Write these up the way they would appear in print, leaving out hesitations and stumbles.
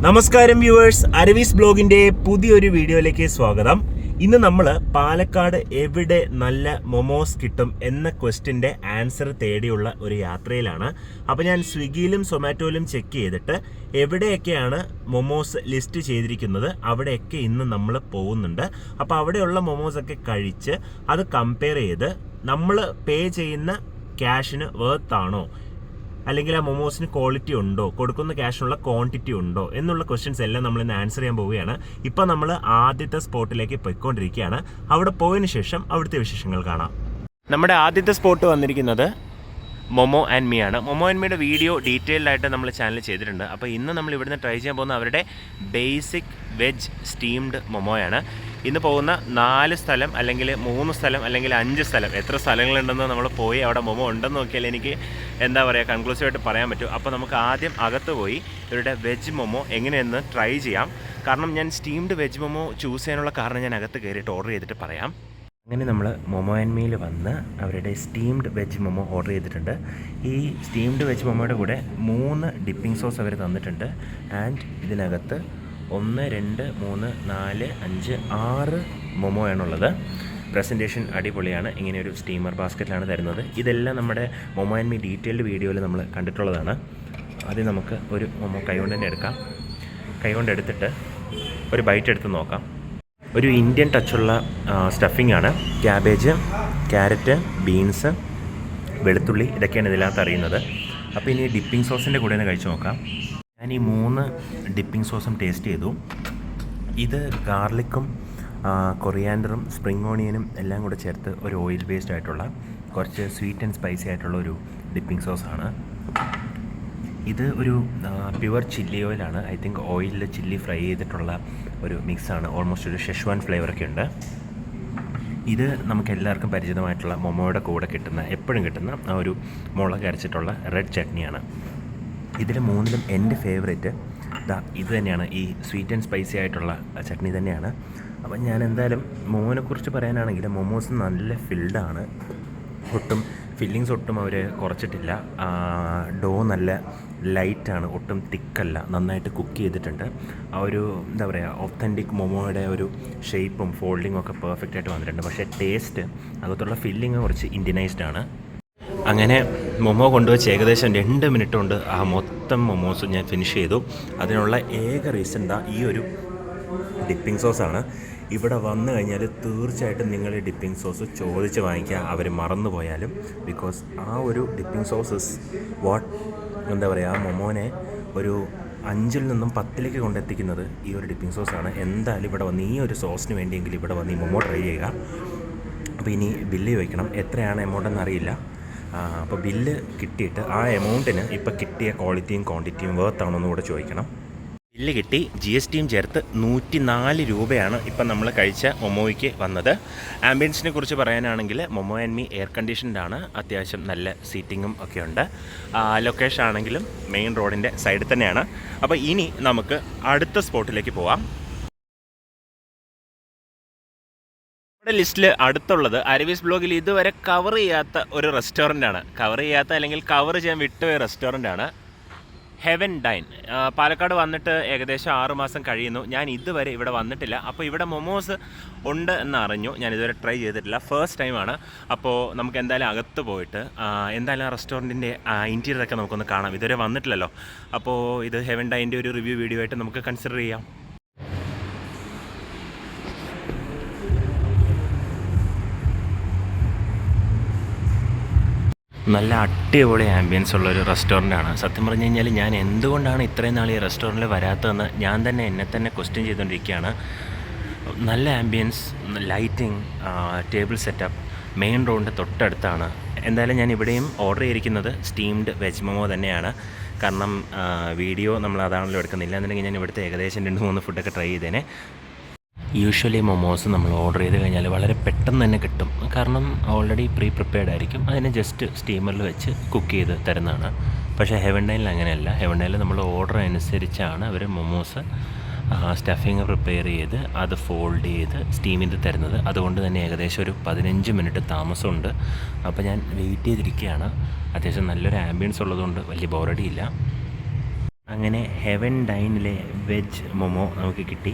നമസ്കാരം വ്യൂവേഴ്സ്, അരവീസ് ബ്ലോഗിന്റെ പുതിയൊരു വീഡിയോയിലേക്ക് സ്വാഗതം. ഇന്ന് നമ്മൾ പാലക്കാട് എവിടെ നല്ല മൊമോസ് കിട്ടും എന്ന ക്വസ്റ്റിന്റെ ആൻസർ തേടിയുള്ള ഒരു യാത്രയിലാണ്. അപ്പോൾ ഞാൻ സ്വിഗ്ഗിയിലും സൊമാറ്റോയിലും ചെക്ക് ചെയ്തിട്ട് എവിടെയൊക്കെയാണ് മൊമോസ് ലിസ്റ്റ് ചെയ്തിരിക്കുന്നത് അവിടെയൊക്കെ ഇന്ന് നമ്മൾ പോകുന്നുണ്ട്. അപ്പോൾ അവിടെയുള്ള മൊമോസ് ഒക്കെ കഴിച്ച് അത് കമ്പയർ ചെയ്ത് നമ്മൾ പേ ചെയ്യുന്ന ക്യാഷിന് വേർത്താണോ, അല്ലെങ്കിൽ ആ മൊമോസിന് ക്വാളിറ്റി ഉണ്ടോ, കൊടുക്കുന്ന ക്യാഷിനുള്ള ക്വാണ്ടിറ്റി ഉണ്ടോ എന്നുള്ള ക്വസ്റ്റ്യൻസ് എല്ലാം നമ്മൾ ഇന്ന് ആൻസർ ചെയ്യാൻ പോവുകയാണ്. ഇപ്പോൾ നമ്മൾ ആദ്യത്തെ സ്പോട്ടിലേക്ക് പോയിക്കൊണ്ടിരിക്കുകയാണ്. അവിടെ പോയതിന് ശേഷം അവിടുത്തെ വിശേഷങ്ങൾ കാണാം. നമ്മുടെ ആദ്യത്തെ സ്പോട്ട് വന്നിരിക്കുന്നത് മൊമോ ആൻഡ് മീ ആണ്. മൊമോ ആൻഡ് മീയുടെ വീഡിയോ ഡീറ്റെയിൽഡ് ആയിട്ട് നമ്മൾ ചാനൽ ചെയ്തിട്ടുണ്ട്. അപ്പോൾ ഇന്ന് നമ്മൾ ഇവിടുന്ന് ട്രൈ ചെയ്യാൻ പോകുന്ന അവരുടെ ബേസിക് വെജ് സ്റ്റീംഡ് മൊമോയാണ്. ഇന്ന് പോകുന്ന 4 സ്ഥലം അല്ലെങ്കിൽ 3 സ്ഥലം അല്ലെങ്കിൽ 5 സ്ഥലം, എത്ര സ്ഥലങ്ങളുണ്ടെന്ന് നമ്മൾ പോയി അവിടെ മൊമോ ഉണ്ടെന്ന് നോക്കിയാൽ എനിക്ക് എന്താ പറയുക കൺക്ലൂസീവായിട്ട് പറയാൻ പറ്റും. അപ്പോൾ നമുക്ക് ആദ്യം അകത്ത് പോയി ഇവരുടെ വെജ് മൊമോ എങ്ങനെയെന്ന് ട്രൈ ചെയ്യാം. കാരണം ഞാൻ സ്റ്റീംഡ് വെജ് മൊമോ ചൂസ് ചെയ്യാനുള്ള കാരണം ഞാൻ അകത്ത് കയറിയിട്ട് ഓർഡർ ചെയ്തിട്ട് പറയാം. അങ്ങനെ നമ്മൾ മൊമോ ആൻഡ് മീയിൽ വന്ന് അവരുടെ സ്റ്റീംഡ് വെജ് മൊമോ ഓർഡർ ചെയ്തിട്ടുണ്ട്. ഈ സ്റ്റീംഡ് വെജ് മൊമോയുടെ കൂടെ 3 ഡിപ്പിംഗ് സോസ് അവർ തന്നിട്ടുണ്ട്. ആൻഡ് ഇതിനകത്ത് 1, 2, 3, 4, 5, 6 മൊമോയാണുള്ളത്. പ്രസൻറ്റേഷൻ അടിപൊളിയാണ്. ഇങ്ങനെ ഒരു സ്റ്റീമർ ബാസ്ക്കറ്റിലാണ് തരുന്നത്. ഇതെല്ലാം നമ്മുടെ മൊമോ ആൻഡ് മീ ഡീറ്റെയിൽഡ് വീഡിയോയിൽ നമ്മൾ കണ്ടിട്ടുള്ളതാണ്. ആദ്യം നമുക്ക് ഒരു മൊമോ കൈകൊണ്ട് തന്നെ എടുക്കാം. കൈകൊണ്ട് എടുത്തിട്ട് ഒരു ബൈറ്റ് എടുത്ത് നോക്കാം. ഒരു ഇന്ത്യൻ ടച്ചുള്ള സ്റ്റഫിംഗ് ആണ്. ക്യാബേജ്, ക്യാരറ്റ്, ബീൻസ്, വെളുത്തുള്ളി ഇതൊക്കെയാണ് ഇതിനകത്ത് അറിയുന്നത്. അപ്പോൾ ഇനി ഡിപ്പിംഗ് സോസിൻ്റെ കൂടെ ഒന്ന് കഴിച്ച് നോക്കാം. ഞാൻ ഈ 3 ഡിപ്പിംഗ് സോസും ടേസ്റ്റ് ചെയ്തു. ഇത് ഗാർലിക്കും കൊറിയാൻഡറും സ്പ്രിംഗ് ഓണിയനും എല്ലാം കൂടെ ചേർത്ത് ഒരു ഓയിൽ ബേസ്ഡ് ആയിട്ടുള്ള കുറച്ച് സ്വീറ്റ് ആൻഡ് സ്പൈസി ആയിട്ടുള്ള ഒരു ഡിപ്പിംഗ് സോസാണ്. ഇത് ഒരു പ്യുവർ ചില്ലി ഓയിലാണ്. ഐ തിങ്ക് ഓയിലിൽ ചില്ലി ഫ്രൈ ചെയ്തിട്ടുള്ള ഒരു മിക്സാണ്. ഓൾമോസ്റ്റ് ഒരു ഷെഷ്വാൻ ഫ്ലേവറൊക്കെ ഉണ്ട്. ഇത് നമുക്ക് എല്ലാവർക്കും പരിചിതമായിട്ടുള്ള മൊമോയുടെ കൂടെ കിട്ടുന്ന, എപ്പോഴും കിട്ടുന്ന ആ ഒരു മുളക് അരച്ചിട്ടുള്ള റെഡ് ചട്നിയാണ്. ഇതിൽ 3ലും എൻ്റെ ഫേവറേറ്റ് ഇത് തന്നെയാണ്. ഈ സ്വീറ്റ് ആൻഡ് സ്പൈസി ആയിട്ടുള്ള ചട്നി തന്നെയാണ്. അപ്പം ഞാൻ എന്തായാലും മൊമോനെക്കുറിച്ച് പറയാനാണെങ്കിൽ മൊമോസ് നല്ല ഫിൽഡാണ്. ഫില്ലിങ്സ് ഒട്ടും അവർ കുറച്ചിട്ടില്ല. ഡോ നല്ല ലൈറ്റാണ്, ഒട്ടും തിക്കല്ല, നന്നായിട്ട് കുക്ക് ചെയ്തിട്ടുണ്ട്. ആ ഒരു എന്താ പറയുക ഒത്തൻറ്റിക് മൊമോയുടെ ഒരു ഷേപ്പും ഫോൾഡിങ്ങും ഒക്കെ പെർഫെക്റ്റ് ആയിട്ട് വന്നിട്ടുണ്ട്. പക്ഷേ ടേസ്റ്റ്, അകത്തുള്ള ഫില്ലിങ് കുറച്ച് ഇന്ത്യനൈസ്ഡ് ആണ്. അങ്ങനെ മൊമോ കൊണ്ടുവച്ച് ഏകദേശം 2 മിനിറ്റ് കൊണ്ട് ആ മൊത്തം മൊമോസ് ഞാൻ ഫിനിഷ് ചെയ്തു. അതിനുള്ള ഏക റീസൺ ഈ ഒരു ഡിപ്പിംഗ് സോസാണ്. ഇവിടെ വന്നു കഴിഞ്ഞാൽ തീർച്ചയായിട്ടും നിങ്ങൾ ഈ ഡിപ്പിംഗ് സോസ് ചോദിച്ച് വാങ്ങിക്കുക, അവർ മറന്നു പോയാലും. ബിക്കോസ് ആ ഒരു ഡിപ്പിംഗ് സോസ് എന്താ പറയുക, ആ മൊമോനെ ഒരു 5ൽ നിന്നും 10ലേക്ക് കൊണ്ടെത്തിക്കുന്നത് ഈ ഒരു ഡിപ്പിംഗ് സോസാണ്. എന്തായാലും ഇവിടെ വന്ന് ഈ ഒരു സോസിന് വേണ്ടിയെങ്കിലും ഇവിടെ വന്ന് ഈ മൊമോ ട്രൈ ചെയ്യുക. അപ്പോൾ ഇനി ബില്ല് ചോദിക്കണം. എത്രയാണ് എമൗണ്ട് എന്നറിയില്ല. അപ്പോൾ ബില്ല് കിട്ടിയിട്ട് ആ എമൗണ്ടിന് ഇപ്പോൾ കിട്ടിയ ക്വാളിറ്റിയും ക്വാണ്ടിറ്റിയും വേർത്താണോ എന്ന് കൂടെ ചോദിക്കണം. ബില്ല് കിട്ടി, GSTയും ചേർത്ത് 104 രൂപയാണ് ഇപ്പം നമ്മൾ കഴിച്ച മൊമോയ്ക്ക് വന്നത്. ആംബിയൻസിനെ കുറിച്ച് പറയാനാണെങ്കിൽ momo and me air conditioned ആണ്. അത്യാവശ്യം നല്ല സീറ്റിങ്ങും ഒക്കെ ഉണ്ട്. ലൊക്കേഷൻ ആണെങ്കിലും മെയിൻ റോഡിൻ്റെ സൈഡിൽ തന്നെയാണ്. അപ്പോൾ ഇനി നമുക്ക് അടുത്ത സ്പോട്ടിലേക്ക് പോവാം. നമ്മുടെ ലിസ്റ്റിൽ അടുത്തുള്ളത് അരവീസ് ബ്ലോഗിൽ ഇതുവരെ കവർ ചെയ്യാത്ത ഒരു റെസ്റ്റോറൻ്റാണ്. അല്ലെങ്കിൽ കവർ ചെയ്യാൻ വിട്ടുപോയ റെസ്റ്റോറൻ്റാണ് ഹെവൻ ഡൈൻ. പാലക്കാട് വന്നിട്ട് ഏകദേശം 6 മാസം കഴിയുന്നു. ഞാൻ ഇതുവരെ ഇവിടെ വന്നിട്ടില്ല. അപ്പോൾ ഇവിടെ മൊമോസ് ഉണ്ട് എന്ന് അറിഞ്ഞു. ഞാൻ ഇതുവരെ ട്രൈ ചെയ്തിട്ടില്ല, ഫസ്റ്റ് ടൈമാണ്. അപ്പോൾ നമുക്ക് എന്തായാലും അകത്ത് പോയിട്ട് എന്തായാലും ആ റെസ്റ്റോറൻറ്റിൻ്റെ ഇൻറ്റീരിയറൊക്കെ നമുക്കൊന്ന് കാണാം. ഇതുവരെ വന്നിട്ടില്ലല്ലോ. അപ്പോൾ ഇത് ഹെവൻ ഡൈൻ്റെ ഒരു റിവ്യൂ വീഡിയോ ആയിട്ട് നമുക്ക് കൺസിഡർ ചെയ്യാം. നല്ല അടിപൊളി ആംബിയൻസ് ഉള്ളൊരു റെസ്റ്റോറൻ്റാണ്. സത്യം പറഞ്ഞു കഴിഞ്ഞാൽ ഞാൻ എന്തുകൊണ്ടാണ് ഇത്രയും നാൾ ഈ റെസ്റ്റോറൻറ്റിൽ വരാത്തതെന്ന് ഞാൻ തന്നെ എന്നെ തന്നെ ക്വസ്റ്റ്യൻ ചെയ്തുകൊണ്ടിരിക്കുകയാണ്. നല്ല ambience, lighting, table setup, main റോഡിൻ്റെ തൊട്ടടുത്താണ്. എന്തായാലും ഞാൻ ഇവിടെയും ഓർഡർ ചെയ്തിരിക്കുന്നത് സ്റ്റീംഡ് വെജ് മൊമോ തന്നെയാണ്. കാരണം വീഡിയോ നമ്മൾ അതാണല്ലോ എടുക്കുന്നില്ല എന്നുണ്ടെങ്കിൽ ഞാൻ ഇവിടുത്തെ ഏകദേശം 2-3 ഫുഡൊക്കെ ട്രൈ ചെയ്തേനെ. യൂഷ്വലി മൊമോസ് നമ്മൾ ഓർഡർ ചെയ്ത് കഴിഞ്ഞാൽ വളരെ പെട്ടെന്ന് തന്നെ കിട്ടും. കാരണം ഓൾറെഡി പ്രിപ്പയർഡ് ആയിരിക്കും. അതിനെ ജസ്റ്റ് സ്റ്റീമറിൽ വെച്ച് കുക്ക് ചെയ്ത് തരുന്നതാണ്. പക്ഷേ ഹെവൻ ഡൈനിൽ അങ്ങനെയല്ല. ഹെവൻ ഡൈനിൽ നമ്മൾ ഓർഡർ അനുസരിച്ചാണ് അവർ മൊമോസ് സ്റ്റഫിങ് പ്രിപ്പയർ ചെയ്ത് അത് ഫോൾഡ് ചെയ്ത് സ്റ്റീം ചെയ്ത് തരുന്നത്. അതുകൊണ്ട് തന്നെ ഏകദേശം ഒരു 15 മിനിറ്റ് താമസമുണ്ട്. അപ്പോൾ ഞാൻ വെയിറ്റ് ചെയ്തിരിക്കുകയാണ്. അത്യാവശ്യം നല്ലൊരു ആംബിയൻസ് ഉള്ളതുകൊണ്ട് വലിയ ബോറടിയില്ല. അങ്ങനെ ഹെവൻ ഡൈനിലെ വെജ് മൊമോ നമുക്ക് കിട്ടി.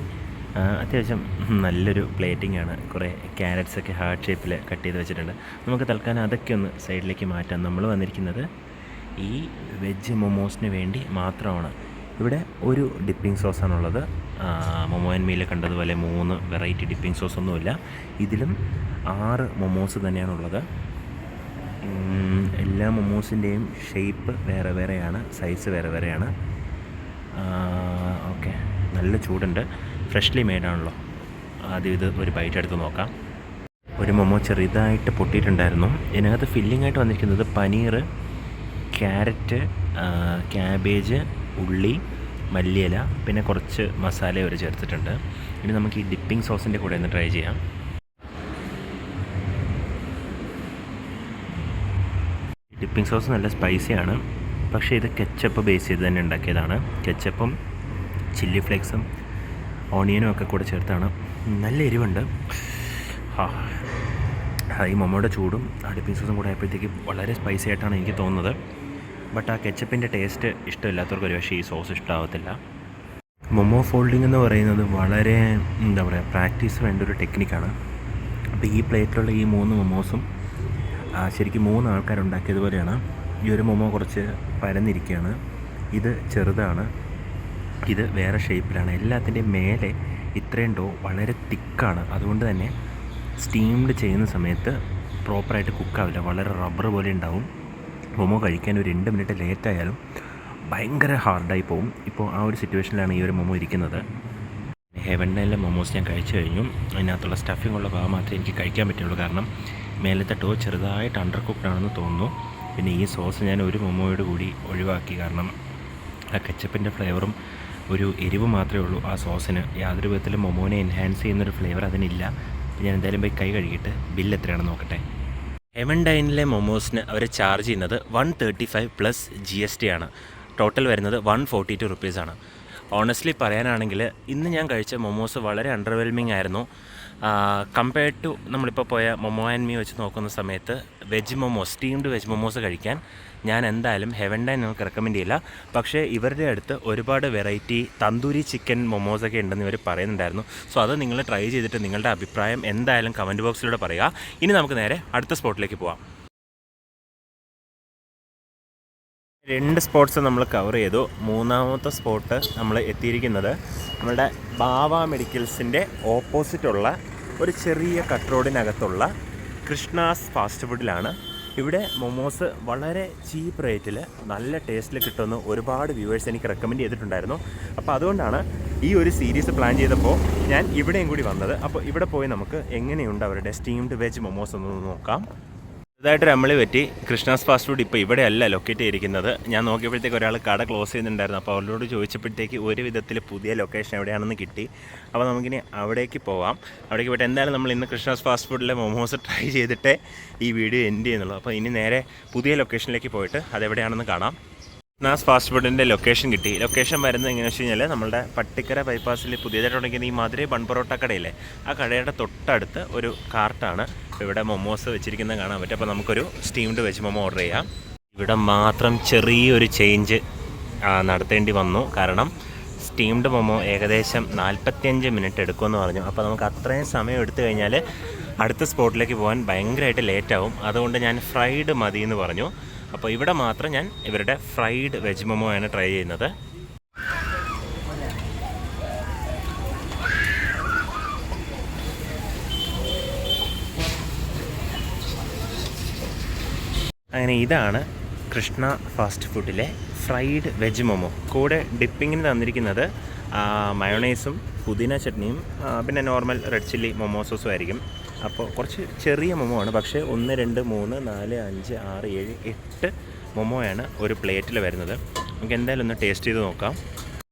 അത്യാവശ്യം നല്ലൊരു പ്ലേറ്റിംഗ് ആണ്. കുറേ ക്യാരറ്റ്സൊക്കെ ഹാർട്ട് ഷേപ്പിൽ കട്ട് ചെയ്ത് വെച്ചിട്ടുണ്ട്. നമുക്ക് തൽക്കാലം അതൊക്കെ ഒന്ന് സൈഡിലേക്ക് മാറ്റാം. നമ്മൾ വന്നിരിക്കുന്നത് ഈ വെജ് മൊമോസിന് വേണ്ടി മാത്രമാണ്. ഇവിടെ ഒരു ഡിപ്പിംഗ് സോസാണുള്ളത്. മൊമോ ആൻഡ് മീൽ കണ്ടതുപോലെ 3 വെറൈറ്റി ഡിപ്പിംഗ് സോസൊന്നുമില്ല. ഇതിലും 6 മൊമോസ് തന്നെയാണുള്ളത്. എല്ലാ മൊമോസിൻ്റെയും ഷേപ്പ് വേറെ വേറെയാണ്, സൈസ് വേറെ വേറെയാണ്. ഓക്കെ, നല്ല ചൂടുണ്ട്. ഫ്രഷ്ലി മെയ്ഡാണല്ലോ. ആദ്യം ഇത് ഒരു ബൈറ്റ് എടുത്ത് നോക്കാം. ഒരു മൊമോ ചെറുതായിട്ട് പൊട്ടിയിട്ടുണ്ടായിരുന്നു. ഇതിനകത്ത് ഫില്ലിംഗ് ആയിട്ട് വന്നിരിക്കുന്നത് പനീർ, ക്യാരറ്റ്, ക്യാബേജ്, ഉള്ളി, മല്ലിയില, പിന്നെ കുറച്ച് മസാല അവർ ചേർത്തിട്ടുണ്ട്. ഇനി നമുക്ക് ഈ ഡിപ്പിംഗ് സോസിൻ്റെ കൂടെ ഒന്ന് ട്രൈ ചെയ്യാം. ഡിപ്പിംഗ് സോസ് നല്ല സ്പൈസിയാണ്, പക്ഷേ ഇത് കെച്ചപ്പ് ബേസ് ചെയ്ത് തന്നെ ഉണ്ടാക്കിയതാണ്. കെച്ചപ്പും ചില്ലി ഫ്ലേക്സും ഓണിയനും ഒക്കെ കൂടെ ചേർത്താണ്. നല്ല എരിവുണ്ട്. ഈ മൊമോയുടെ ചൂടും ആ ഡിപ്പിംഗ് സോസും കൂടെ ആയപ്പോഴത്തേക്ക് വളരെ സ്പൈസി ആയിട്ടാണ് എനിക്ക് തോന്നുന്നത്. ബട്ട് ആ കെച്ചപ്പിൻ്റെ ടേസ്റ്റ് ഇഷ്ടമില്ലാത്തവർക്ക് ഒരു പക്ഷേ ഈ സോസ് ഇഷ്ടമാവത്തില്ല. മൊമോ ഫോൾഡിംഗ് എന്ന് പറയുന്നത് വളരെ പ്രാക്ടീസ് വേണ്ട ഒരു ടെക്നിക്കാണ്. അപ്പോൾ ഈ പ്ലേറ്റിലുള്ള ഈ 3 മൊമോസും ശരിക്കും 3 ആൾക്കാരുണ്ടാക്കിയതുപോലെയാണ്. ഈ ഒരു മൊമോ കുറച്ച് പരന്നിരിക്കുകയാണ്, ഇത് ചെറുതാണ്, ഇത് വേറെ ഷേപ്പിലാണ്. എല്ലാത്തിൻ്റെയും മേലെ ഇത്രയും ഡോ വളരെ തിക്കാണ്. അതുകൊണ്ട് തന്നെ സ്റ്റീംഡ് ചെയ്യുന്ന സമയത്ത് പ്രോപ്പറായിട്ട് കുക്കാവില്ല, വളരെ റബ്ബർ പോലെ ഉണ്ടാവും. മൊമോ കഴിക്കാൻ ഒരു 2 മിനിറ്റ് ലേറ്റായാലും ഭയങ്കര ഹാർഡായി പോകും. ഇപ്പോൾ ആ ഒരു സിറ്റുവേഷനിലാണ് ഈ ഒരു മൊമോ ഇരിക്കുന്നത്. ഹെവൻ ഡൈനിലെ മൊമോസ് ഞാൻ കഴിച്ചു കഴിഞ്ഞു. അതിനകത്തുള്ള സ്റ്റഫിംഗ് ഉള്ള ഭാഗം മാത്രമേ എനിക്ക് കഴിക്കാൻ പറ്റുള്ളൂ. കാരണം മേലത്തെ ഡോ ചെറുതായിട്ട് അണ്ടർ കുക്ക്ഡ് ആണെന്ന് തോന്നുന്നു. പിന്നെ ഈ സോസ് ഞാൻ ഒരു മൊമോയോട് കൂടി ഒഴിവാക്കി. കാരണം ആ കെച്ചപ്പിൻ്റെ ഫ്ലേവറും ഒരു എരിവ് മാത്രമേ ഉള്ളൂ ആ സോസിന്. യാതൊരു വിധത്തിലും മൊമോനെ എൻഹാൻസ് ചെയ്യുന്നൊരു ഫ്ലേവർ അതിനില്ല. ഞാൻ എന്തായാലും പോയി കൈ കഴുകിയിട്ട് ബില്ല് എത്രയാണെന്ന് നോക്കട്ടെ. ഹെവൻ ഡൈനിലെ മൊമോസിന് അവർ ചാർജ് ചെയ്യുന്നത് 135 പ്ലസ് GST ആണ്. ടോട്ടൽ വരുന്നത് 142 റുപ്പീസാണ്. ഓണസ്റ്റ്ലി പറയാനാണെങ്കിൽ ഇന്ന് ഞാൻ കഴിച്ച മൊമോസ് വളരെ അണ്ടർവെൽമിംഗ് ആയിരുന്നു. കമ്പയർഡ് ടു നമ്മളിപ്പോൾ പോയ മൊമോ ആൻഡ് മീ വെച്ച് നോക്കുന്ന സമയത്ത് veg momos, steamed veg momos കഴിക്കാൻ ഞാൻ എന്തായാലും ഹെവൻ ഡൈൻ നിങ്ങൾക്ക് റെക്കമെൻഡ് ചെയ്യില്ല. പക്ഷേ ഇവരുടെ അടുത്ത് ഒരുപാട് വെറൈറ്റി തന്തൂരി ചിക്കൻ മൊമോസൊക്കെ ഉണ്ടെന്ന് ഇവർ പറയുന്നുണ്ടായിരുന്നു. സോ അത് നിങ്ങൾ ട്രൈ ചെയ്തിട്ട് നിങ്ങളുടെ അഭിപ്രായം എന്തായാലും കമൻറ്റ് ബോക്സിലൂടെ പറയുക. ഇനി നമുക്ക് നേരെ അടുത്ത സ്പോട്ടിലേക്ക് പോവാം. 2 സ്പോട്ട്സ് നമ്മൾ കവർ ചെയ്തു. 3ാമത്തെ സ്പോട്ട് നമ്മൾ എത്തിയിരിക്കുന്നത് നമ്മുടെ ബാവ മെഡിക്കൽസിൻ്റെ ഓപ്പോസിറ്റുള്ള ഒരു ചെറിയ കട്ട് റോഡിനകത്തുള്ള കൃഷ്ണാസ് ഫാസ്റ്റ് ഫുഡിലാണ്. ഇവിടെ മൊമോസ് വളരെ ചീപ്പ് റേറ്റിൽ നല്ല ടേസ്റ്റിൽ കിട്ടുമെന്ന് ഒരുപാട് വ്യൂവേഴ്സ് എനിക്ക് റെക്കമെൻഡ് ചെയ്തിട്ടുണ്ടായിരുന്നു. അപ്പോൾ അതുകൊണ്ടാണ് ഈ ഒരു സീരീസ് പ്ലാൻ ചെയ്തപ്പോൾ ഞാൻ ഇവിടെയും കൂടി വന്നത്. അപ്പോൾ ഇവിടെ പോയി നമുക്ക് എങ്ങനെയുണ്ട് അവരുടെ സ്റ്റീംഡ് വെജ് മൊമോസ് ഒന്ന് നോക്കാം. ഇതായിട്ട് രമളി പറ്റി. കൃഷ്ണാസ് ഫാസ്റ്റ് ഫുഡ് ഇപ്പോൾ ഇവിടെയല്ല ലൊക്കേറ്റ് ചെയ്തിരിക്കുന്നത്. ഞാൻ നോക്കിയപ്പോഴത്തേക്ക് ഒരാൾ കട ക്ലോസ് ചെയ്യുന്നുണ്ടായിരുന്നു. അപ്പോൾ അവരോട് ചോദിച്ചപ്പോഴത്തേക്ക് ഒരു വിധത്തിൽ പുതിയ ലൊക്കേഷൻ എവിടെയാണെന്ന് കിട്ടി. അപ്പോൾ നമുക്കിനി അവിടേക്ക് പോവാം. അവിടേക്ക് പോയിട്ട് എന്തായാലും നമ്മൾ ഇന്ന് കൃഷ്ണാസ് ഫാസ്റ്റ് ഫുഡിലെ മൊമോസ് ട്രൈ ചെയ്തിട്ടേ ഈ വീഡിയോ എൻഡ് ചെയ്യുന്നുള്ളൂ. അപ്പോൾ ഇനി നേരെ പുതിയ ലൊക്കേഷനിലേക്ക് പോയിട്ട് അതെവിടെയാണെന്ന് കാണാം. കൃഷ്ണാസ് ഫാസ്റ്റ് ഫുഡിൻ്റെ ലൊക്കേഷൻ കിട്ടി. ലൊക്കേഷൻ വരുന്നത് എങ്ങനെയാണെന്ന് വെച്ച് കഴിഞ്ഞാൽ നമ്മളുടെ പട്ടിക്കര ബൈപ്പാസിൽ പുതിയതായിട്ട് തുടങ്ങിയ ഈ മധുരൈ ബൺ പൊറോട്ട കടയില്ലേ, ആ കടയുടെ തൊട്ടടുത്ത് ഒരു കാർട്ടാണ് ഇവിടെ മൊമോസ് വെച്ചിരിക്കുന്നത് കാണാൻ പറ്റും. അപ്പോൾ നമുക്കൊരു സ്റ്റീംഡ് വെജ് മൊമോ ഓർഡർ ചെയ്യാം. ഇവിടെ മാത്രം ചെറിയൊരു ചേഞ്ച് നടത്തേണ്ടി വന്നു. കാരണം സ്റ്റീംഡ് മൊമോ ഏകദേശം 45 മിനിറ്റ് എടുക്കുമെന്ന് പറഞ്ഞു. അപ്പോൾ നമുക്ക് അത്രയും സമയം എടുത്തു കഴിഞ്ഞാൽ അടുത്ത സ്പോട്ടിലേക്ക് പോകാൻ ഭയങ്കരമായിട്ട് ലേറ്റാവും. അതുകൊണ്ട് ഞാൻ ഫ്രൈഡ് മതി എന്ന് പറഞ്ഞു. അപ്പോൾ ഇവിടെ മാത്രം ഞാൻ ഇവരുടെ ഫ്രൈഡ് വെജ് മൊമോ ആണ് ട്രൈ ചെയ്യുന്നത്. അങ്ങനെ ഇതാണ് കൃഷ്ണ ഫാസ്റ്റ് ഫുഡിലെ ഫ്രൈഡ് വെജ് മൊമോ. കൂടെ ഡിപ്പിങ്ങിന് തന്നിരിക്കുന്നത് മയോണൈസും പുതിന ചട്നിയും പിന്നെ നോർമൽ റെഡ് ചില്ലി മൊമോ സോസും ആയിരിക്കും. അപ്പോൾ കുറച്ച് ചെറിയ മൊമോ ആണ്. പക്ഷേ 1 2 3 4 5 6 7 8 മൊമോയാണ് ഒരു പ്ലേറ്റിൽ വരുന്നത്. നമുക്ക് എന്തായാലും ഒന്ന് ടേസ്റ്റ് ചെയ്ത് നോക്കാം.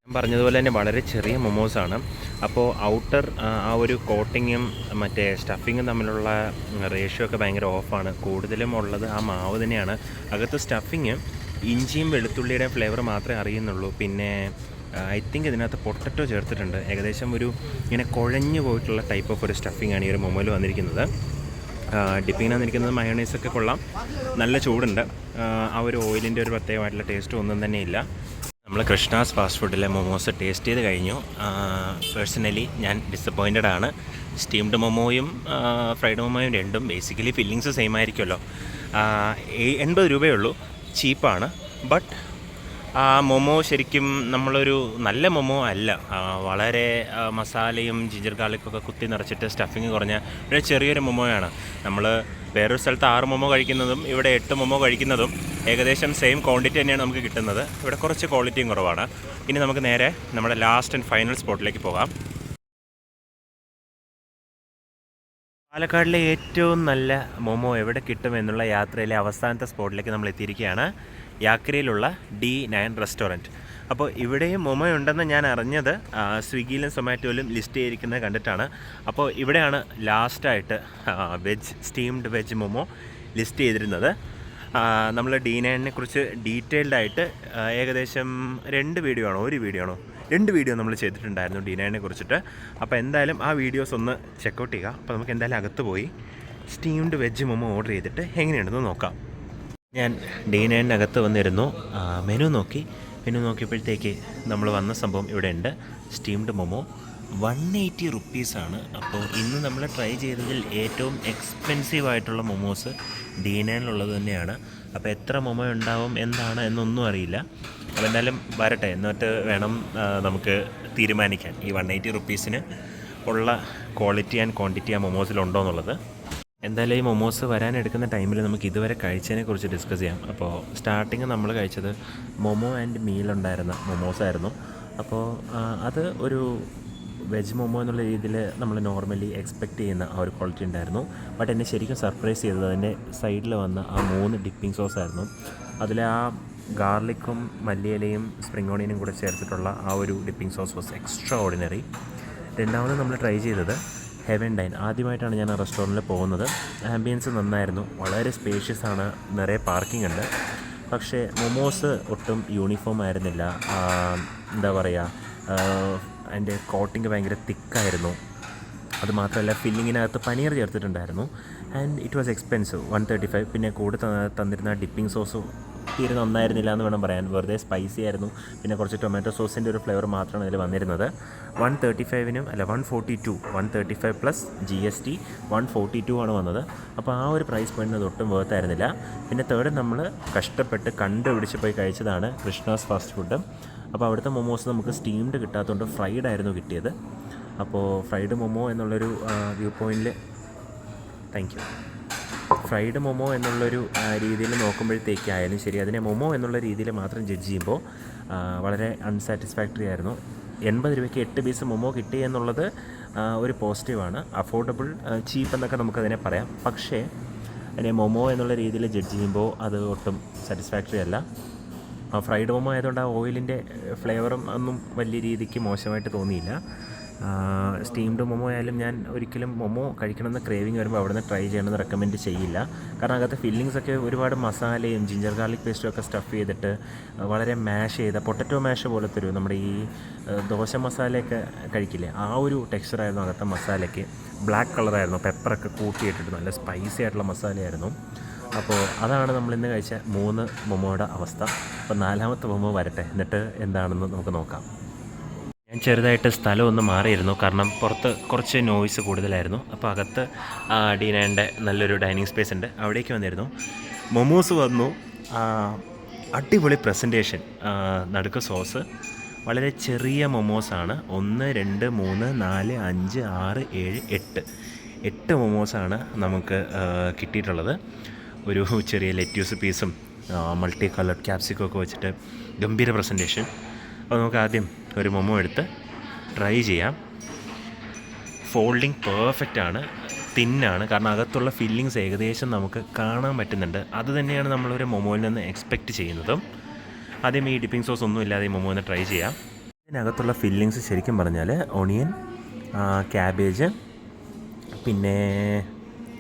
ഞാൻ പറഞ്ഞതുപോലെ തന്നെ വളരെ ചെറിയ മൊമോസാണ്. അപ്പോൾ ഔട്ടർ ആ ഒരു കോട്ടിങ്ങും മറ്റേ സ്റ്റഫിങ്ങും തമ്മിലുള്ള റേഷ്യോ ഒക്കെ ഭയങ്കര ഓഫാണ്. കൂടുതലും ഉള്ളത് ആ മാവ് തന്നെയാണ്. അകത്ത് സ്റ്റഫിങ് ഇഞ്ചിയും വെളുത്തുള്ളിയുടെ ഫ്ലേവർ മാത്രമേ അറിയുന്നുള്ളൂ. പിന്നെ ഐ തിങ്ക് ഇതിനകത്ത് പൊട്ടറ്റോ ചേർത്തിട്ടുണ്ട്. ഏകദേശം ഒരു ഇങ്ങനെ കുഴഞ്ഞു പോയിട്ടുള്ള ടൈപ്പ് ഓഫ് ഒരു സ്റ്റഫിംഗ് ആണ് ഈ ഒരു മൊമോയിൽ വന്നിരിക്കുന്നത്. ഡിപ്പിങ്ങിന് വന്നിരിക്കുന്നത് മയോണൈസൊക്കെ കൊള്ളാം, നല്ല ചൂടുണ്ട്. ആ ഒരു ഓയിലിൻ്റെ ഒരു പ്രത്യേകമായിട്ടുള്ള ടേസ്റ്റ് ഒന്നും തന്നെ ഇല്ല. നമ്മൾ കൃഷ്ണാസ് ഫാസ്റ്റ് ഫുഡിലെ മൊമോസ് ടേസ്റ്റ് ചെയ്ത് കഴിഞ്ഞു. പേഴ്സണലി ഞാൻ ഡിസപ്പോയിൻറ്റഡ് ആണ്. സ്റ്റീംഡ് മൊമോയും ഫ്രൈഡ് മൊമോയും രണ്ടും ബേസിക്കലി ഫില്ലിങ്സ് സെയിം ആയിരിക്കുമല്ലോ. 80 രൂപയേ ഉള്ളൂ, ചീപ്പാണ്. ബട്ട് മൊമോ ശരിക്കും നമ്മളൊരു നല്ല മൊമോ അല്ല. വളരെ മസാലയും ജിഞ്ചർ ഗാർലിക്കൊക്കെ കുത്തി നിറച്ചിട്ട് സ്റ്റഫിങ് കുറഞ്ഞ ഒരു ചെറിയൊരു മൊമോയാണ്. നമ്മൾ വേറൊരു സ്ഥലത്ത് 6 മൊമോ കഴിക്കുന്നതും ഇവിടെ 8 മൊമോ കഴിക്കുന്നതും ഏകദേശം സെയിം ക്വാണ്ടിറ്റി തന്നെയാണ് നമുക്ക് കിട്ടുന്നത്. ഇവിടെ കുറച്ച് ക്വാളിറ്റിയും കുറവാണ്. ഇനി നമുക്ക് നേരെ നമ്മുടെ ലാസ്റ്റ് ആൻഡ് ഫൈനൽ സ്പോട്ടിലേക്ക് പോകാം. പാലക്കാടിലെ ഏറ്റവും നല്ല മൊമോ എവിടെ കിട്ടും എന്നുള്ള യാത്രയിലെ അവസാനത്തെ സ്പോട്ടിലേക്ക് നമ്മൾ എത്തിയിരിക്കുകയാണ്. യാക്രയിലുള്ള D9 റെസ്റ്റോറൻറ്റ്. അപ്പോൾ ഇവിടെയും മൊമോ ഉണ്ടെന്ന് ഞാൻ അറിഞ്ഞത് സ്വിഗ്ഗിയിലും സൊമാറ്റോയിലും ലിസ്റ്റ് ചെയ്തിരിക്കുന്നത് കണ്ടിട്ടാണ്. അപ്പോൾ ഇവിടെയാണ് ലാസ്റ്റായിട്ട് സ്റ്റീംഡ് വെജ് മൊമോ ലിസ്റ്റ് ചെയ്തിരുന്നത്. നമ്മൾ D9നെ കുറിച്ച് ഡീറ്റെയിൽഡ് ആയിട്ട് ഏകദേശം 2 വീഡിയോ നമ്മൾ ചെയ്തിട്ടുണ്ടായിരുന്നു D9നെ കുറിച്ചിട്ട്. അപ്പോൾ എന്തായാലും ആ വീഡിയോസ് ഒന്ന് ചെക്കൗട്ട് ചെയ്യുക. അപ്പോൾ നമുക്ക് എന്തായാലും അകത്ത് പോയി സ്റ്റീംഡ് വെജ് മൊമോ ഓർഡർ ചെയ്തിട്ട് എങ്ങനെയുണ്ടെന്ന് നോക്കാം. ഞാൻ D9നകത്ത് വന്നിരുന്നു. മെനു നോക്കിയപ്പോഴത്തേക്ക് നമ്മൾ വന്ന സംഭവം ഇവിടെ ഉണ്ട്. സ്റ്റീംഡ് മൊമോ 180 റുപ്പീസാണ്. അപ്പോൾ ഇന്ന് നമ്മൾ ട്രൈ ചെയ്തതിൽ ഏറ്റവും എക്സ്പെൻസീവ് ആയിട്ടുള്ള മൊമോസ് D9ലുള്ളത് തന്നെയാണ്. അപ്പോൾ എത്ര മൊമോ ഉണ്ടാവും എന്താണ് എന്നൊന്നും അറിയില്ല. അപ്പോൾ എന്തായാലും വരട്ടെ, എന്നിട്ട് വേണം നമുക്ക് തീരുമാനിക്കാൻ ഈ 180 റുപ്പീസിന് ഉള്ള ക്വാളിറ്റി ആൻഡ് ക്വാണ്ടിറ്റി ആ മൊമോസിലുണ്ടോ എന്നുള്ളത്. എന്തായാലും ഈ മൊമോസ് വരാനെടുക്കുന്ന ടൈമിൽ നമുക്ക് ഇതുവരെ കഴിച്ചതിനെ കുറിച്ച് ഡിസ്കസ് ചെയ്യാം. അപ്പോൾ സ്റ്റാർട്ടിങ് നമ്മൾ കഴിച്ചത് മൊമോ ആൻഡ് മീൽ ഉണ്ടായിരുന്ന മൊമോസായിരുന്നു. അപ്പോൾ അത് ഒരു വെജ് മൊമോ എന്നുള്ള രീതിയിൽ നമ്മൾ നോർമലി എക്സ്പെക്റ്റ് ചെയ്യുന്ന ആ ഒരു ക്വാളിറ്റി ഉണ്ടായിരുന്നു. ബട്ട് എന്നെ ശരിക്കും സർപ്രൈസ് ചെയ്തത് അതിൻ്റെ സൈഡിൽ വന്ന ആ 3 ഡിപ്പിംഗ് സോസായിരുന്നു. അതിൽ ആ ഗാർലിക്കും മല്ലിയിലയും സ്പ്രിംഗ് ഓണിയനും കൂടെ ചേർത്തിട്ടുള്ള ആ ഒരു dipping sauce was extra ordinary. രണ്ടാമത് നമ്മൾ ട്രൈ ചെയ്തത് ഹെവൻ ഡൈൻ. ആദ്യമായിട്ടാണ് ഞാൻ ആ റെസ്റ്റോറൻറ്റിൽ പോകുന്നത്. ആംബിയൻസ് നന്നായിരുന്നു, വളരെ സ്പേഷ്യസ് ആണ്, നിറയെ പാർക്കിംഗ് ഉണ്ട്. പക്ഷേ മൊമോസ് ഒട്ടും യൂണിഫോം ആയിരുന്നില്ല. എന്താ പറയുക, അതിൻ്റെ കോട്ടിങ് ഭയങ്കര തിക്കായിരുന്നു. അതുമാത്രമല്ല ഫില്ലിങ്ങിനകത്ത് പനീർ ചേർത്തിട്ടുണ്ടായിരുന്നു. And it was expensive, 135. പിന്നെ കൂടെ തന്നിരുന്ന ഡിപ്പിംഗ് സോസും തീരെ നന്നായിരുന്നില്ല എന്ന് വേണം പറയാൻ. വെറുതെ സ്പൈസി ആയിരുന്നു. പിന്നെ കുറച്ച് ടൊമാറ്റോ സോസിൻ്റെ ഒരു ഫ്ലേവർ മാത്രമാണ് അതിൽ വന്നിരുന്നത്. 135 പ്ലസ് GST 142 ആണ് വന്നത്. അപ്പോൾ ആ ഒരു പ്രൈസ് പോയിൻ്റ് അത് ഒട്ടും വേർത്തായിരുന്നില്ല. പിന്നെ തേർഡ് നമ്മൾ കഷ്ടപ്പെട്ട് കണ്ടുപിടിച്ച് പോയി കഴിച്ചതാണ് കൃഷ്ണാസ് ഫാസ്റ്റ് ഫുഡ്. അപ്പോൾ അവിടുത്തെ മൊമോസ് നമുക്ക് സ്റ്റീംഡ് കിട്ടാത്തതുകൊണ്ട് ഫ്രൈഡ് ആയിരുന്നു കിട്ടിയത്. അപ്പോൾ ഫ്രൈഡ് മൊമോ എന്നുള്ളൊരു വ്യൂ പോയിൻറ്റിൽ ഫ്രൈഡ് മൊമോ എന്നുള്ളൊരു രീതിയിൽ നോക്കുമ്പോഴത്തേക്കായാലും ശരി, അതിനെ മൊമോ എന്നുള്ള രീതിയിൽ മാത്രം ജഡ്ജ് ചെയ്യുമ്പോൾ വളരെ അൺസാറ്റിസ്ഫാക്ടറി ആയിരുന്നു. 80 രൂപയ്ക്ക് 8 പീസ് മൊമോ കിട്ടി എന്നുള്ളത് ഒരു പോസിറ്റീവാണ്. അഫോർഡബിൾ, ചീപ്പ് എന്നൊക്കെ നമുക്കതിനെ പറയാം. പക്ഷേ അതിനെ മൊമോ എന്നുള്ള രീതിയിൽ ജഡ്ജ് ചെയ്യുമ്പോൾ അത് ഒട്ടും സാറ്റിസ്ഫാക്ടറി അല്ല. ഫ്രൈഡ് മൊമോ ആയതുകൊണ്ട് ആ ഓയിലിൻ്റെ ഫ്ലേവറും ഒന്നും വലിയ രീതിക്ക് മോശമായിട്ട് തോന്നിയില്ല. സ്റ്റീംഡ് മൊമോ ആയാലും ഞാൻ ഒരിക്കലും മൊമോ കഴിക്കണമെന്ന് ക്രേവിങ് വരുമ്പോൾ അവിടെ നിന്ന് ട്രൈ ചെയ്യണമെന്ന് റെക്കമെൻഡ് ചെയ്യില്ല. കാരണം അകത്തെ ഫില്ലിങ്സൊക്കെ ഒരുപാട് മസാലയും ജിഞ്ചർ ഗാർലിക് പേസ്റ്റും ഒക്കെ സ്റ്റഫ് ചെയ്തിട്ട് വളരെ മാഷ് ചെയ്ത പൊട്ടറ്റോ മാഷ് പോലത്തെ ഒരു നമ്മുടെ ഈ ദോശ മസാലയൊക്കെ കഴിക്കില്ലേ, ആ ഒരു ടെക്സ്ചറായിരുന്നു അകത്തെ മസാലയ്ക്ക്. ബ്ലാക്ക് കളറായിരുന്നു, പെപ്പറൊക്കെ കൂട്ടിയിട്ടിട്ട് നല്ല സ്പൈസി ആയിട്ടുള്ള മസാലയായിരുന്നു. അപ്പോൾ അതാണ് നമ്മളിന്ന് കഴിച്ച 3 മൊമോയുടെ അവസ്ഥ. അപ്പോൾ 4ാമത്തെ മൊമോ വരട്ടെ, എന്നിട്ട് എന്താണെന്ന് നമുക്ക് നോക്കാം. ഞാൻ ചെറുതായിട്ട് സ്ഥലം ഒന്ന് മാറിയിരുന്നു, കാരണം പുറത്ത് കുറച്ച് നോയ്സ് കൂടുതലായിരുന്നു. അപ്പോൾ അകത്ത് D9ൻ്റെ നല്ലൊരു ഡൈനിങ് സ്പേസ് ഉണ്ട്, അവിടേക്ക് വന്നിരുന്നു. മൊമോസ് വന്നു, അടിപൊളി പ്രസൻറ്റേഷൻ, നടുക്ക് സോസ്. വളരെ ചെറിയ മൊമോസാണ്. 1 2 3 4 5 6 7 8 മൊമോസാണ് നമുക്ക് കിട്ടിയിട്ടുള്ളത്. ഒരു ചെറിയ ലെറ്റ്യൂസ് പീസും മൾട്ടി കളർഡ് ക്യാപ്സിക്കം ഒക്കെ വെച്ചിട്ട് ഗംഭീര പ്രസൻറ്റേഷൻ. അപ്പോൾ നമുക്ക് ആദ്യം ഒരു മൊമോ എടുത്ത് ട്രൈ ചെയ്യാം. ഫോൾഡിങ് പെർഫെക്റ്റ് ആണ്, തിന്നാണ്, കാരണം അകത്തുള്ള ഫില്ലിങ്സ് ഏകദേശം നമുക്ക് കാണാൻ പറ്റുന്നുണ്ട്. അത് തന്നെയാണ് നമ്മളൊരു മൊമോയിൽ നിന്ന് എക്സ്പെക്റ്റ് ചെയ്യുന്നതും. ആദ്യം ഈ ഡിപ്പിംഗ് സോസ് ഒന്നും ഇല്ലാതെ ഈ മൊമോ ഒന്ന് ട്രൈ ചെയ്യാം. ഇതിനകത്തുള്ള ഫില്ലിങ്സ് ശരിക്കും പറഞ്ഞാൽ ഓണിയൻ, ക്യാബേജ്, പിന്നെ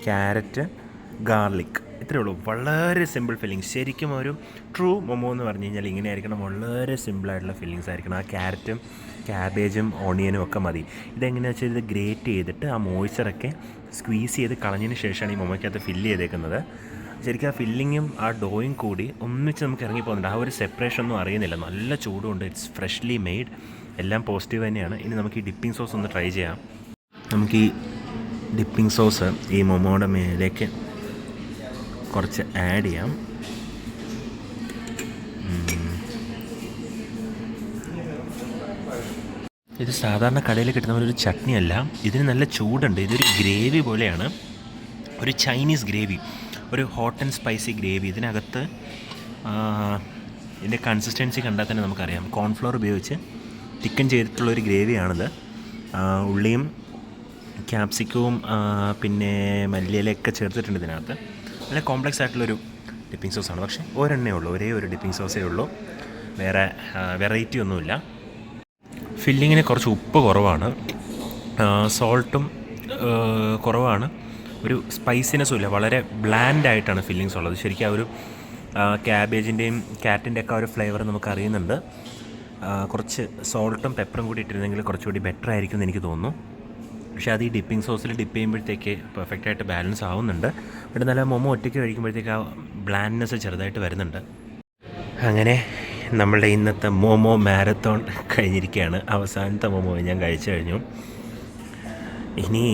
ക്യാരറ്റ്, ഗാർലിക്, ഇത്രയേ ഉള്ളൂ. വളരെ സിമ്പിൾ ഫില്ലിങ്സ്. ശരിക്കും ഒരു ട്രൂ മൊമോ എന്ന് പറഞ്ഞു കഴിഞ്ഞാൽ ഇങ്ങനെ ആയിരിക്കണം, വളരെ സിമ്പിളായിട്ടുള്ള ഫില്ലിങ്സ് ആയിരിക്കണം. ആ ക്യാരറ്റും ക്യാബേജും ഓണിയനും ഒക്കെ മതി. ഇതെങ്ങനെയാണെന്ന് വെച്ചാൽ ഇത് ഗ്രേറ്റ് ചെയ്തിട്ട് ആ മോയ്സ്ചറൊക്കെ സ്ക്വീസ് ചെയ്ത് കളഞ്ഞതിന് ശേഷമാണ് ഈ മൊമോയ്ക്കകത്ത് ഫില്ല് ചെയ്തേക്കുന്നത്. ശരിക്കും ആ ഫില്ലിങ്ങും ആ ഡോയും കൂടി ഒന്നിച്ച് നമുക്ക് ഇറങ്ങി പോകുന്നുണ്ട്. ആ ഒരു സെപ്പറേഷൻ ഒന്നും അറിയുന്നില്ല. നല്ല ചൂടുണ്ട്. It's freshly made. എല്ലാം പോസിറ്റീവ് തന്നെയാണ്. ഇനി നമുക്ക് ഈ ഡിപ്പിംഗ് സോസ് ഒന്ന് ട്രൈ ചെയ്യാം. നമുക്ക് ഈ ഡിപ്പിംഗ് സോസ് ഈ മൊമോയുടെ മേലേക്ക് കുറച്ച് ആഡ് ചെയ്യാം. ഇത് സാധാരണ കടയിൽ കിട്ടുന്ന ഒരു ചട്നി അല്ല. ഇതിന് നല്ല ചൂടുണ്ട്. ഇതൊരു ഗ്രേവി പോലെയാണ്. ഒരു ചൈനീസ് ഗ്രേവി, ഒരു ഹോട്ട് ആൻഡ് സ്പൈസി ഗ്രേവി. ഇതിനകത്ത് ഇതിൻ്റെ കൺസിസ്റ്റൻസി കണ്ടാൽ തന്നെ നമുക്കറിയാം. കോൺഫ്ലോർ ഉപയോഗിച്ച് തിക്കൻ ചെയ്തിട്ടുള്ളൊരു ഗ്രേവിയാണിത്. ഉള്ളിയും ക്യാപ്സിക്കവും പിന്നെ മല്ലിയിലൊക്കെ ചേർത്തിട്ടുണ്ട് ഇതിനകത്ത്. നല്ല കോംപ്ലക്സ് ആയിട്ടുള്ളൊരു ഡിപ്പിംഗ് സോസാണ്. പക്ഷേ ഒരെണ്ണേ ഉള്ളൂ, ഒരേ ഒരു ഡിപ്പിംഗ് സോസേ ഉള്ളൂ. വേറെ വെറൈറ്റി ഒന്നുമില്ല. ഫില്ലിങ്ങിന് കുറച്ച് ഉപ്പ് കുറവാണ്, സോൾട്ടും കുറവാണ്, ഒരു സ്പൈസിനെസ്സും ഇല്ല. വളരെ ബ്ലാൻഡായിട്ടാണ് ഫില്ലിങ്സ് ഉള്ളത്. ശരിക്കും ആ ഒരു ക്യാബേജിൻ്റെയും ക്യാരറ്റിൻ്റെ ഒക്കെ ഒരു ഫ്ലേവർ നമുക്ക് അറിയുന്നുണ്ട്. കുറച്ച് സോൾട്ടും പെപ്പറും കൂടി ഇട്ടിരുന്നെങ്കിൽ കുറച്ചുകൂടി ബെറ്റർ ആയിരിക്കും എന്ന് എനിക്ക് തോന്നുന്നു. പക്ഷേ അത് ഈ ഡിപ്പിംഗ് സോസിൽ ഡിപ്പ് ചെയ്യുമ്പോഴത്തേക്ക് പെർഫെക്റ്റായിട്ട് ബാലൻസ് ആവുന്നുണ്ട്. ഇവിടെ നല്ല മൊമോ ഒറ്റയ്ക്ക് കഴിക്കുമ്പോഴത്തേക്ക് ആ ബ്ലാൻഡ്നെസ് ചെറുതായിട്ട് വരുന്നുണ്ട്. അങ്ങനെ നമ്മളുടെ ഇന്നത്തെ മോമോ മാരത്തോൺ കഴിഞ്ഞിരിക്കുകയാണ്. അവസാനത്തെ മോമോ ഞാൻ കഴിച്ചു കഴിഞ്ഞു. ഇനി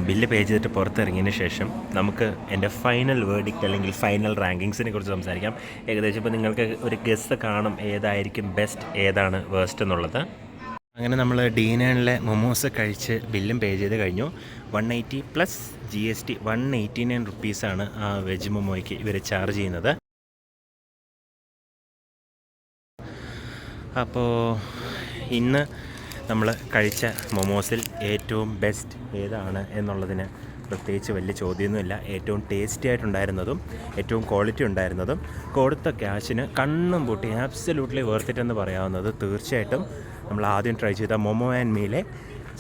ബില്ല് പേ ചെയ്തിട്ട് പുറത്തിറങ്ങിയതിന് ശേഷം നമുക്ക് എൻ്റെ ഫൈനൽ വേർഡിക്റ്റ് അല്ലെങ്കിൽ ഫൈനൽ റാങ്കിങ്സിനെ കുറിച്ച് സംസാരിക്കാം. ഏകദേശം ഇപ്പോൾ നിങ്ങൾക്ക് ഒരു ഗസ് കാണും ഏതായിരിക്കും ബെസ്റ്റ്, ഏതാണ് വേസ്റ്റ് എന്നുള്ളത്. അങ്ങനെ നമ്മൾ D9 മൊമോസ് കഴിച്ച് ബില്ലും പേ ചെയ്ത് കഴിഞ്ഞു. 180 പ്ലസ് GST 189 റുപ്പീസാണ് ആ വെജ് മൊമോയ്ക്ക് ഇവർ ചാർജ് ചെയ്യുന്നത്. അപ്പോൾ ഇന്ന് നമ്മൾ കഴിച്ച മൊമോസിൽ ഏറ്റവും ബെസ്റ്റ് ഏതാണ് എന്നുള്ളതിന് പ്രത്യേകിച്ച് വലിയ ചോദ്യമൊന്നുമില്ല. ഏറ്റവും ടേസ്റ്റി ആയിട്ടുണ്ടായിരുന്നതും ഏറ്റവും ക്വാളിറ്റി ഉണ്ടായിരുന്നതും കൊടുത്ത ക്യാഷിന് കണ്ണും പൂട്ടി ആബ്സല്യൂട്ട്ലി വേർത്തിറ്റ് എന്ന് പറയാവുന്നത് തീർച്ചയായിട്ടും നമ്മൾ ആദ്യം ട്രൈ ചെയ്ത മൊമോ ആൻഡ് മീലെ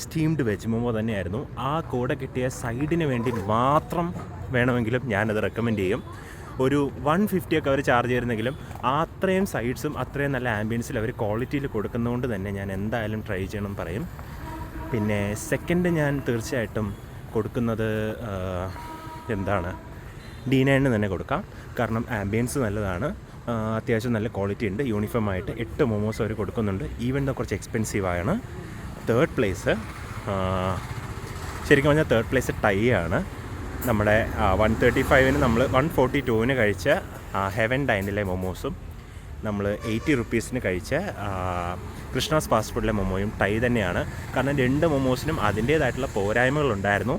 സ്റ്റീംഡ് വെജ് മൊമോ തന്നെയായിരുന്നു. ആ കൂടെ കിട്ടിയ സൈഡിന് വേണ്ടി മാത്രം വേണമെങ്കിലും ഞാനത് റെക്കമെൻഡ് ചെയ്യും. ഒരു 150 ഒക്കെ അവർ ചാർജ് ചെയ്യുന്നെങ്കിലും അത്രയും സൈഡ്സും അത്രയും നല്ല ആംബിയൻസിൽ അവർ ക്വാളിറ്റിയിൽ കൊടുക്കുന്നതുകൊണ്ട് തന്നെ ഞാൻ എന്തായാലും ട്രൈ ചെയ്യണം പറയും. പിന്നെ സെക്കൻഡ് ഞാൻ തീർച്ചയായിട്ടും കൊടുക്കുന്നത് എന്താണ് D9 തന്നെ കൊടുക്കാം. കാരണം ആംബിയൻസ് നല്ലതാണ്, അത്യാവശ്യം നല്ല ക്വാളിറ്റി ഉണ്ട്. യൂണിഫോം ആയിട്ട് 8 മൊമോസ് അവർ കൊടുക്കുന്നുണ്ട്. ഈവൻ ദ കുറച്ച് എക്സ്പെൻസീവാണ്. തേർഡ് പ്ലേസ് ശരിക്കും പറഞ്ഞാൽ തേർഡ് പ്ലേസ് ടൈ ആണ്. നമ്മുടെ 135 നമ്മൾ 142 കഴിച്ച ഹെവൻ ഡൈനിലെ മൊമോസും നമ്മൾ 80 റുപ്പീസിന് കഴിച്ച കൃഷ്ണാസ് ഫാസ്റ്റ് ഫുഡിലെ മൊമോയും ടൈ തന്നെയാണ്. കാരണം 2 മൊമോസിനും അതിൻ്റേതായിട്ടുള്ള പോരായ്മകളുണ്ടായിരുന്നു.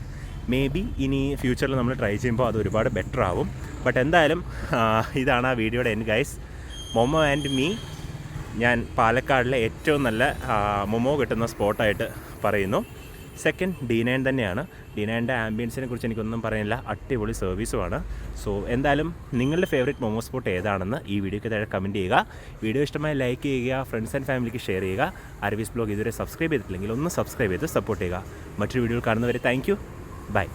മേ ബി ഇനി ഫ്യൂച്ചറിൽ നമ്മൾ ട്രൈ ചെയ്യുമ്പോൾ അത് ഒരുപാട് ബെറ്റർ ആവും. ബട്ട് എന്തായാലും ഇതാണ് ആ വീഡിയോയുടെ end guys. Momo and me ഞാൻ പാലക്കാടിലെ ഏറ്റവും നല്ല മൊമോ കിട്ടുന്ന സ്പോട്ടായിട്ട് പറയുന്നു. സെക്കൻഡ് D9 തന്നെയാണ്. D9ൻ്റെ ആംബിയൻസിനെ കുറിച്ച് എനിക്കൊന്നും പറയാനില്ല, അടിപൊളി സർവീസുമാണ്. സോ എന്തായാലും നിങ്ങളുടെ ഫേവറേറ്റ് മൊമോ സ്പോട്ട് ഏതാണെന്ന് ഈ വീഡിയോയ്ക്ക് താഴെ കമൻറ്റ് ചെയ്യുക. വീഡിയോ ഇഷ്ടമായി ലൈക്ക് ചെയ്യുക, ഫ്രണ്ട്സ് ആൻഡ് ഫാമിലിക്ക് ഷെയർ ചെയ്യുക. ആർവീസ് ബ്ലോഗ് ഇതുവരെ സബ്സ്ക്രൈബ് ചെയ്തിട്ടില്ലെങ്കിൽ ഒന്ന് സബ്സ്ക്രൈബ് ചെയ്ത് സപ്പോർട്ട് ചെയ്യുക. മറ്റൊരു വീഡിയോയിൽ കാണുന്നവരെ താങ്ക് യു, ബൈ.